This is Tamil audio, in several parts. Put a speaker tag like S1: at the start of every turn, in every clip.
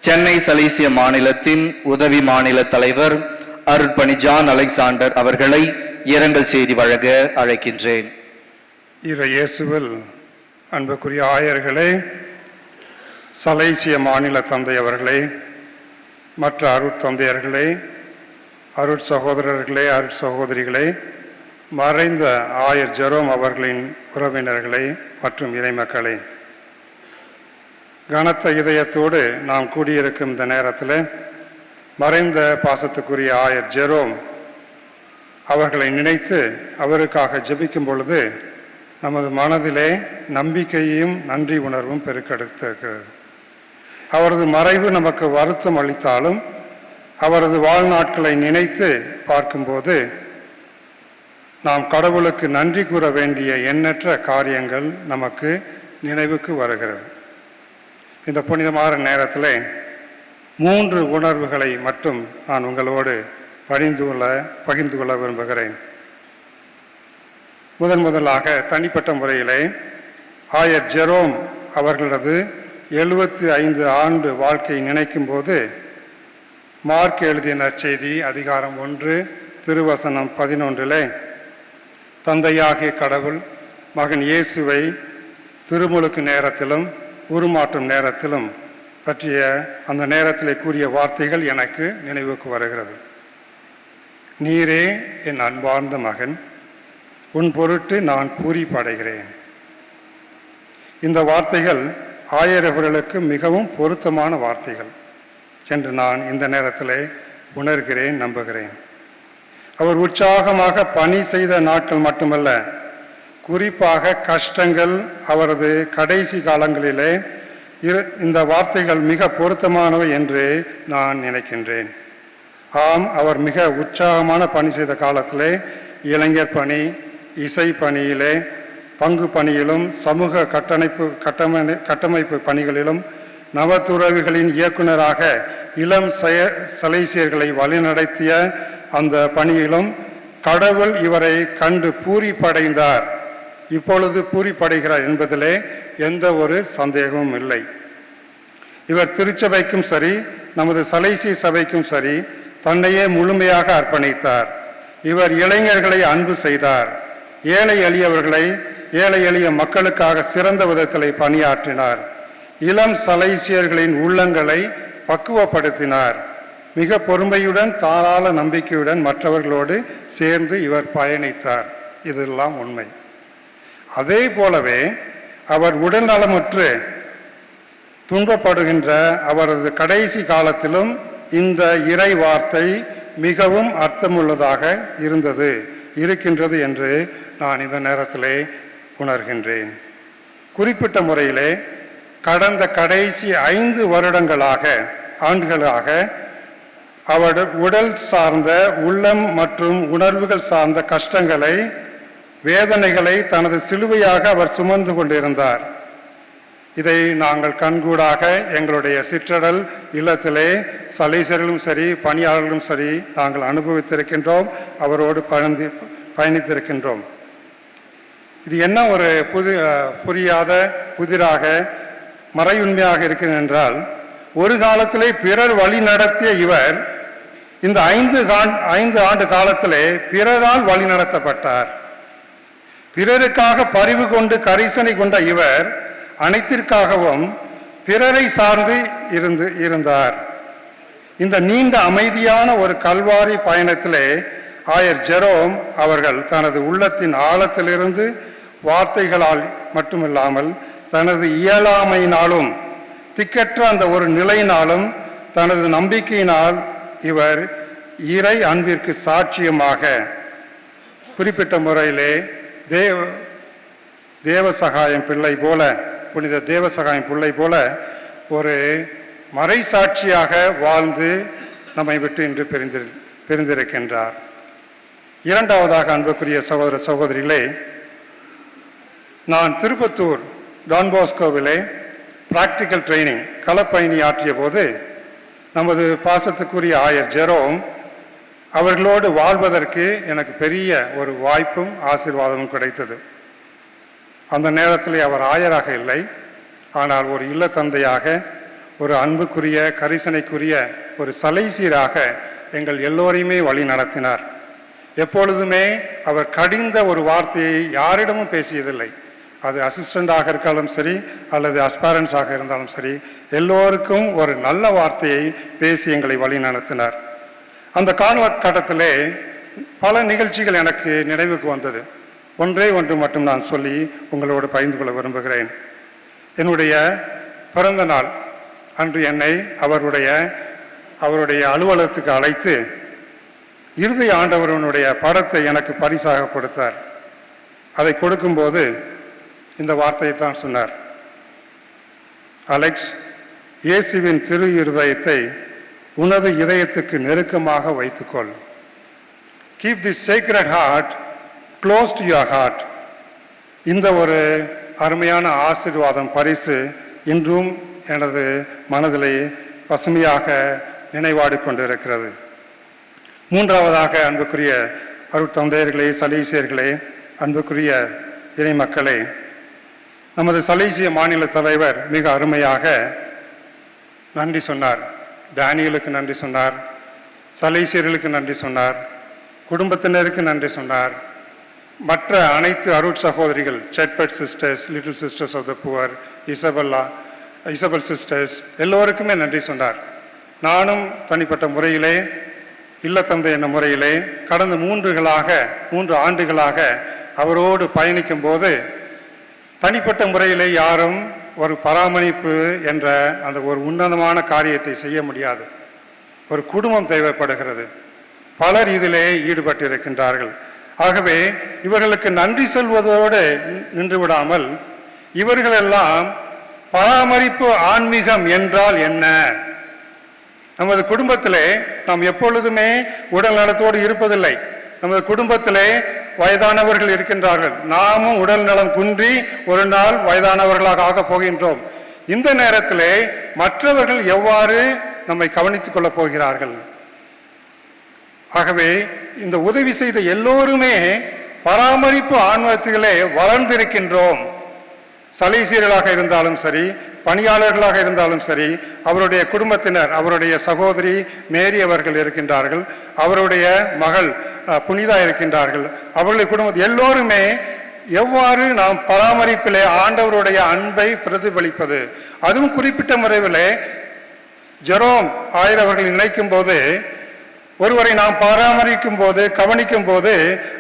S1: சென்னை சலேசிய மாநிலத்தின் உதவி மாநில தலைவர் அருட்பணி ஜான் அலெக்சாண்டர் அவர்களை இரங்கல் செய்தி வழங்க அழைக்கின்றேன்.
S2: இயேசுவில் அன்புக்குரிய ஆயர்களே, சலேசிய மாநில தந்தை அவர்களே, மற்ற அருட்தந்தையர்களே, அருட் சகோதரர்களே, அருட் சகோதரிகளே, மறைந்த ஆயர் ஜெரோம் அவர்களின் உறவினர்களே மற்றும் இறைமக்களே, கனத்த இதயத்தோடு நாம் கூடியிருக்கும் இந்த நேரத்தில் மறைந்த பாசத்துக்குரிய ஆயர் ஜெரோம் அவர்களை நினைத்து அவருக்காக ஜெபிக்கும் பொழுது நமது மனதிலே நம்பிக்கையும் நன்றி உணர்வும் பெருக்கெடுத்திருக்கிறது. அவரது மறைவு நமக்கு வருத்தம் அளித்தாலும் அவரது வாழ்நாட்களை நினைத்து பார்க்கும்போது நாம் கடவுளுக்கு நன்றி கூற வேண்டிய எண்ணற்ற காரியங்கள் நமக்கு நினைவுக்கு வருகிறது. இந்த புனிதமான நேரத்தில் 3 உணர்வுகளை மட்டும் நான் உங்களோடு பகிர்ந்து கொள்ள விரும்புகிறேன். முதலாக தனிப்பட்ட முறையிலே ஆயர் ஜெரோம் அவர்களது 75 ஆண்டு வாழ்க்கையை நினைக்கும் போது மார்க் எழுதிய நற்செய்தி அதிகாரம் 1 திருவசனம் 11 தந்தையாகிய கடவுள் மகன் இயேசுவை திருமுழுக்கு நேரத்திலும் உருமாற்றும் நேரத்திலும் பற்றிய அந்த நேரத்திலே கூறிய வார்த்தைகள் எனக்கு நினைவுக்கு வருகிறது. நீரே என் அன்பார்ந்த மகன், உன் பொருட்டு நான் பூரிப்படைகிறேன். இந்த வார்த்தைகள் ஆயரவர்களுக்கு மிகவும் பொருத்தமான வார்த்தைகள் என்று நான் இந்த நேரத்தில் உணர்கிறேன், நம்புகிறேன். அவர் உற்சாகமாக பணி செய்த நாட்கள் மட்டுமல்ல, குறிப்பாக கஷ்டங்கள் அவரது கடைசி காலங்களிலே இந்த வார்த்தைகள் மிக பொருத்தமானவை என்று நான் நினைக்கின்றேன். ஆம், அவர் மிக உற்சாகமான பணி செய்த காலத்திலே இளைஞர் பணி, இசை பணியிலே, பங்கு பணியிலும், சமூக கட்டமைப்பு பணிகளிலும், நவத்துறவிகளின் இயக்குநராக இளம் சலேசியர்களை வழிநடத்திய அந்த பணியிலும் கடவுள் இவரை கண்டு பூரிப்படைந்தார். இப்பொழுது பூரிப்படைகிறார் என்பதிலே எந்த ஒரு சந்தேகமும் இல்லை. இவர் திருச்சபைக்கும் சரி, நமது சலேசிய சபைக்கும் சரி தன்னையே முழுமையாக அர்ப்பணித்தார். இவர் இளைஞர்களை அன்பு செய்தார். ஏழை எளிய மக்களுக்காக சிறந்த விதத்தில் பணியாற்றினார். இளம் சலேசியர்களின் உள்ளங்களை பக்குவப்படுத்தினார். மிக பொறுமையுடன், தாராள நம்பிக்கையுடன் மற்றவர்களோடு சேர்ந்து இவர் பயணித்தார். இதெல்லாம் உண்மை. அதே போலவே அவர் உடல்நலமுற்று துன்பப்படுகின்ற அவரது கடைசி காலத்திலும் இந்த இறை வார்த்தை மிகவும் அர்த்தமுள்ளதாக இருக்கின்றது என்று நான் இந்த நேரத்திலே உணர்கின்றேன். குறிப்பிட்ட முறையிலே கடந்த கடைசி 5 ஆண்டுகளாக அவர் உடல் சார்ந்த, உள்ளம் மற்றும் உணர்வுகள் சார்ந்த கஷ்டங்களை, வேதனைகளை தனது சிலுவையாக அவர் சுமந்து கொண்டிருந்தார். இதை நாங்கள் கண்கூடாக எங்களுடைய சிற்றடல் இல்லத்திலே சலேசியர்களும் சரி, பணியாளர்களும் சரி நாங்கள் அனுபவித்திருக்கின்றோம், அவரோடு பயணித்திருக்கின்றோம். இது என்ன ஒரு புதிராக மறையுண்மையாக இருக்கிறது என்றால், ஒரு காலத்திலே பிறர் வழி நடத்திய இவர் இந்த 5 ஆண்டு காலத்திலே பிறரால் வழி நடத்தப்பட்டார். பிறருக்காக பரிவு கொண்டு கரிசனை கொண்ட இவர் அனைத்திற்காகவும் பிறரை சார்ந்து இருந்தார். இந்த நீண்ட அமைதியான ஒரு கல்வாரி பயணத்திலே ஆயர் ஜெரோம் அவர்கள் தனது உள்ளத்தின் ஆழத்திலிருந்து வார்த்தைகளால் மட்டுமில்லாமல் தனது இயலாமையினாலும், திக்கற்ற அந்த ஒரு நிலையினாலும், தனது நம்பிக்கையினால் இவர் இறை அன்பிற்கு சாட்சியமாக குறிப்பிட்ட முறையிலே தேவசகாயம் பிள்ளை போல, புனித தேவசகாயம் பிள்ளை போல ஒரு மறைசாட்சியாக வாழ்ந்து நம்மை விட்டு இன்று பிரிந்திருக்கின்றார். இரண்டாவதாக அன்புக்குரிய சகோதர சகோதரிகளே, நான் திருப்பத்தூர் டான்போஸ்கோவிலே பிராக்டிக்கல் ட்ரைனிங் களப்பயணி ஆற்றிய போது நமது பாசத்துக்குரிய ஆயர் ஜெரோம் அவர்களோடு வாழ்வதற்கு எனக்கு பெரிய ஒரு வாய்ப்பும் ஆசீர்வாதமும் கிடைத்தது. அந்த நேரத்தில் அவர் ஆயராக இல்லை, ஆனால் ஒரு இல்லத்தந்தையாக, ஒரு அன்புக்குரிய கரிசனைக்குரிய ஒரு சலைசீராக எங்கள் எல்லோரையுமே வழி நடத்தினார். எப்பொழுதுமே அவர் கடிந்த ஒரு வார்த்தையை யாரிடமும் பேசியதில்லை. அது அசிஸ்டண்டாக இருந்தாலும் சரி அல்லது அஸ்பாரன்ஸாக இருந்தாலும் சரி, எல்லோருக்கும் ஒரு நல்ல வார்த்தையை பேசி எங்களை வழி நடத்தினார். அந்த காலகட்டத்திலே பல நிகழ்ச்சிகள் எனக்கு நினைவுக்கு வந்தது. ஒன்றே ஒன்று மட்டும் நான் சொல்லி உங்களோடு பகிர்ந்து கொள்ள விரும்புகிறேன். என்னுடைய பிறந்த நாள் அன்று என்னை அவருடைய அலுவலகத்துக்கு அழைத்து இறுதி ஆண்டவரனுடைய படத்தை எனக்கு பரிசாக கொடுத்தார். அதை கொடுக்கும்போது இந்த வார்த்தையை தான் சொன்னார். அலெக்ஸ், இயேசுவின் திரு இருதயத்தை உனது இதயத்துக்கு நெருக்கமாக வைத்துக்கொள். Keep the sacred heart close to your heart. இந்த ஒரு அருமையான ஆசீர்வாதம் பரிசு இன்றும் எனது மனதிலே பசுமையாக நினைவாடி கொண்டிருக்கிறது. மூன்றாவதாக, அன்புக்குரிய அருட்தந்தையர்களே, சலீசியர்களே, அன்புக்குரிய இறை மக்களே, நமது சலீசிய மாநில தலைவர் மிக அருமையாக நன்றி சொன்னார். டேனியலுக்கு நன்றி சொன்னார், சலீசியர்களுக்கு நன்றி சொன்னார், குடும்பத்தினருக்கு நன்றி சொன்னார். மற்ற அனைத்து அருட் சகோதரிகள், செட்பெட் sisters, Little Sisters of the Poor, Isabel sisters, எல்லோருக்குமே நன்றி சொன்னார். நானும் தனிப்பட்ட முறையிலே, இல்லத்தந்தை என்ற முறையிலே கடந்த 3 ஆண்டுகளாக அவரோடு பயணிக்கும் போது தனிப்பட்ட முறையிலே யாரும் ஒரு பராமரிப்பு என்ற அந்த ஒரு உன்னதமான காரியத்தை செய்ய முடியாது. ஒரு குடும்பம் தேவைப்படுகிறது. பலர் இதிலே ஈடுபட்டிருக்கின்றார்கள். ஆகவே இவர்களுக்கு நன்றி சொல்வதோடு நின்று விடாமல், இவர்களெல்லாம் பராமரிப்பு ஆன்மீகம் என்றால் என்ன? நமது குடும்பத்திலே நாம் எப்பொழுதுமே உடல் நலத்தோடு இருப்பதில்லை. நமது குடும்பத்திலே வயதானவர்கள் இருக்கின்றார்கள். நாமும் உடல் நலம் குன்றி ஒரு நாள் வயதானவர்களாக ஆகப் போகின்றோம். இந்த நேரத்திலே மற்றவர்கள் எவ்வாறு நம்மை கவனித்துக் கொள்ளப் போகிறார்கள்? ஆகவே இந்த உதவி செய்த எல்லோருமே பராமரிப்பு ஆன்மீகத்திலே வளர்ந்திருக்கின்றோம். சலீசியர்களாக இருந்தாலும் சரி, பணியாளர்களாக இருந்தாலும் சரி, அவருடைய குடும்பத்தினர், அவருடைய சகோதரி மேரி அவர்கள் இருக்கின்றார்கள், அவருடைய மகள் புனிதா இருக்கின்றார்கள், அவர்களுடைய குடும்பம் எல்லோருமே எவ்வாறு நாம் பராமரிப்பிலே ஆண்டவருடைய அன்பை பிரதிபலிப்பது. அதுவும் குறிப்பிட்ட முறையிலே ஜெரோம் ஆயர் அவர்கள் நினைக்கும் போது, ஒருவரை நாம் பராமரிக்கும் போது, கவனிக்கும் போது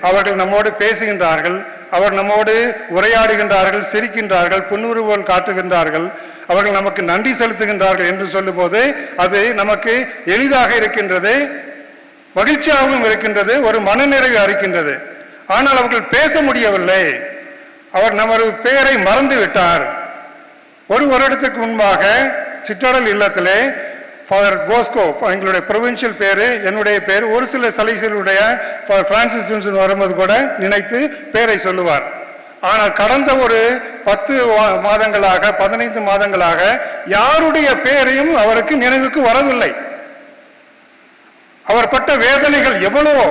S2: அவர்கள் நம்மோடு பேசுகின்றார்கள், அவர் நம்மோடு உரையாடுகின்றார்கள், சிரிக்கின்றார்கள், புன்முறுவல் காட்டுகின்றார்கள், அவர்கள் நமக்கு நன்றி செலுத்துகின்றார்கள் என்று சொல்லும் போது அது நமக்கு எளிதாக இருக்கின்றது, மகிழ்ச்சியாகவும் இருக்கின்றது, ஒரு மனநிறைவு அளிக்கின்றது. ஆனால் அவர்கள் பேச முடியவில்லை. அவர் நமது பெயரை மறந்து விட்டார். ஒரு வருடத்துக்கு முன்பாக சிற்றடல் இல்லத்திலே ஃபாதர் போஸ்கோ, எங்களுடைய ப்ரொவின்சியல் பேரு, என்னுடைய பேர், ஒரு சில சலீசியர்களுடைய பிரான்சிஸ் வரும்போது கூட நினைத்து பேரை சொல்லுவார். ஆனால் கடந்த ஒரு 10 மாதங்களாக 15 மாதங்களாக யாருடைய பெயரையும் அவருக்கு நினைவுக்கு வரவில்லை. அவர் பட்ட வேதனைகள் எவ்வளவோ.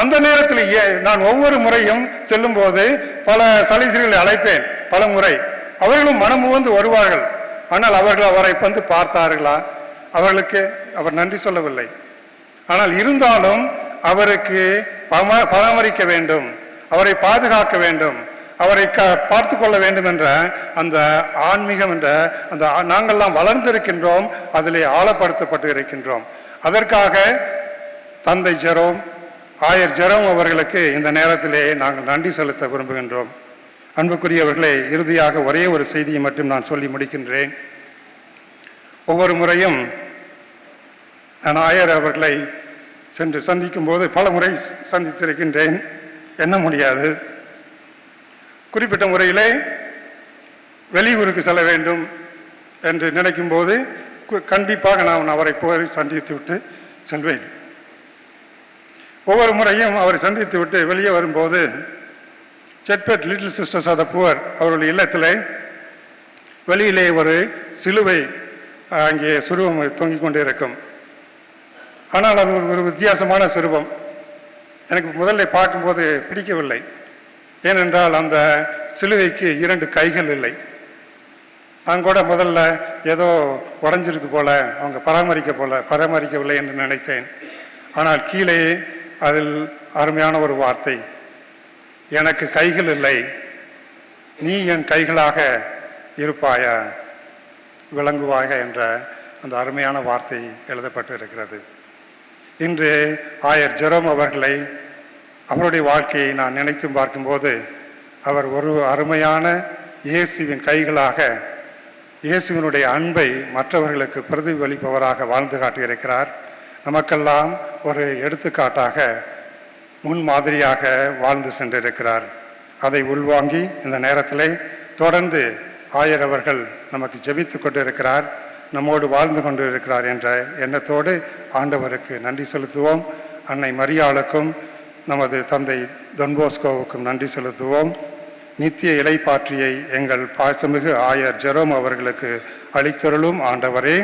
S2: அந்த நேரத்தில் நான் ஒவ்வொரு முறையும் செல்லும் போது பல சலீசியர்களை அழைப்பேன், பல முறை. அவர்களும் மனமுவந்து வருவார்கள். ஆனால் அவர்கள் அவரை வந்து பார்த்தார்களா? அவர்களுக்கு அவர் நன்றி சொல்லவில்லை. ஆனால் இருந்தாலும் அவருக்கு பராமரிக்க வேண்டும், அவரை பாதுகாக்க வேண்டும், அவரை பார்த்து கொள்ள வேண்டும் என்ற அந்த ஆன்மீகம் என்ற அந்த நாங்கள்லாம் வளர்ந்திருக்கின்றோம், அதிலே ஆழப்படுத்தப்பட்டு இருக்கின்றோம். அதற்காக தந்தை ஜெரோம், ஆயர் ஜெரோம் அவர்களுக்கு இந்த நேரத்திலே நாங்கள் நன்றி செலுத்த விரும்புகின்றோம். அன்புக்குரியவர்களே, இறுதியாக ஒரே ஒரு செய்தியை மட்டும் நான் சொல்லி முடிக்கின்றேன். ஒவ்வொரு முறையும் நான் ஆயர் அவர்களை சென்று சந்திக்கும் போது பல முறை சந்தித்திருக்கின்றேன், எண்ண முடியாது. குறிப்பிட்ட முறையிலே வெளியூருக்கு செல்ல வேண்டும் என்று நினைக்கும் போது கண்டிப்பாக நான் அவரை போய் சந்தித்து விட்டு செல்வேன். ஒவ்வொரு முறையும் அவரை சந்தித்து விட்டு வெளியே வரும்போது செட்பெட் Little Sisters of the Poor அவருடைய இல்லத்திலே வெளியிலே ஒரு சிலுவை அங்கே சுரூபம் தொங்கிக் கொண்டே இருக்கும். ஆனால் அது ஒரு வித்தியாசமான சுரூபம். எனக்கு முதல்ல பார்க்கும்போது பிடிக்கவில்லை. ஏனென்றால் அந்த சிலுவைக்கு 2 கைகள் இல்லை. நான் கூட முதல்ல ஏதோ உடஞ்சிருக்கு போல, அவங்க பராமரிக்கவில்லை என்று நினைத்தேன். ஆனால் கீழே அதில் அருமையான ஒரு வார்த்தை, எனக்கு கைகள் இல்லை, நீ என் கைகளாக இருப்பாயா, விளங்குவாய என்ற அந்த அருமையான வார்த்தை எழுதப்பட்டு இருக்கிறது. இன்று ஆயர் ஜெரோம் அவர்களை, அவருடைய வாழ்க்கையை நான் நினைத்து பார்க்கும்போது, அவர் ஒரு அருமையான இயேசுவின் கைகளாக, இயேசுவினுடைய அன்பை மற்றவர்களுக்கு பிரதிபலிப்பவராக வாழ்ந்து காட்டியிருக்கிறார். நமக்கெல்லாம் ஒரு எடுத்துக்காட்டாக, முன்மாதிரியாக வாழ்ந்து சென்றிருக்கிறார். அதை உள்வாங்கி இந்த நேரத்தில் தொடர்ந்து ஆயர் அவர்கள் நமக்கு ஜெபித்து கொண்டிருக்கிறார், நம்மோடு வாழ்ந்து கொண்டு இருக்கிறார் என்ற எண்ணத்தோடு ஆண்டவருக்கு நன்றி செலுத்துவோம். அன்னை மரியாளுக்கும் நமது தந்தை தொன்போஸ்கோவுக்கும் நன்றி செலுத்துவோம். நித்திய இலைப்பாற்றியை எங்கள் பாசமிகு ஆயர் ஜெரோம் அவர்களுக்கு அளித்தருளும் ஆண்டவரே.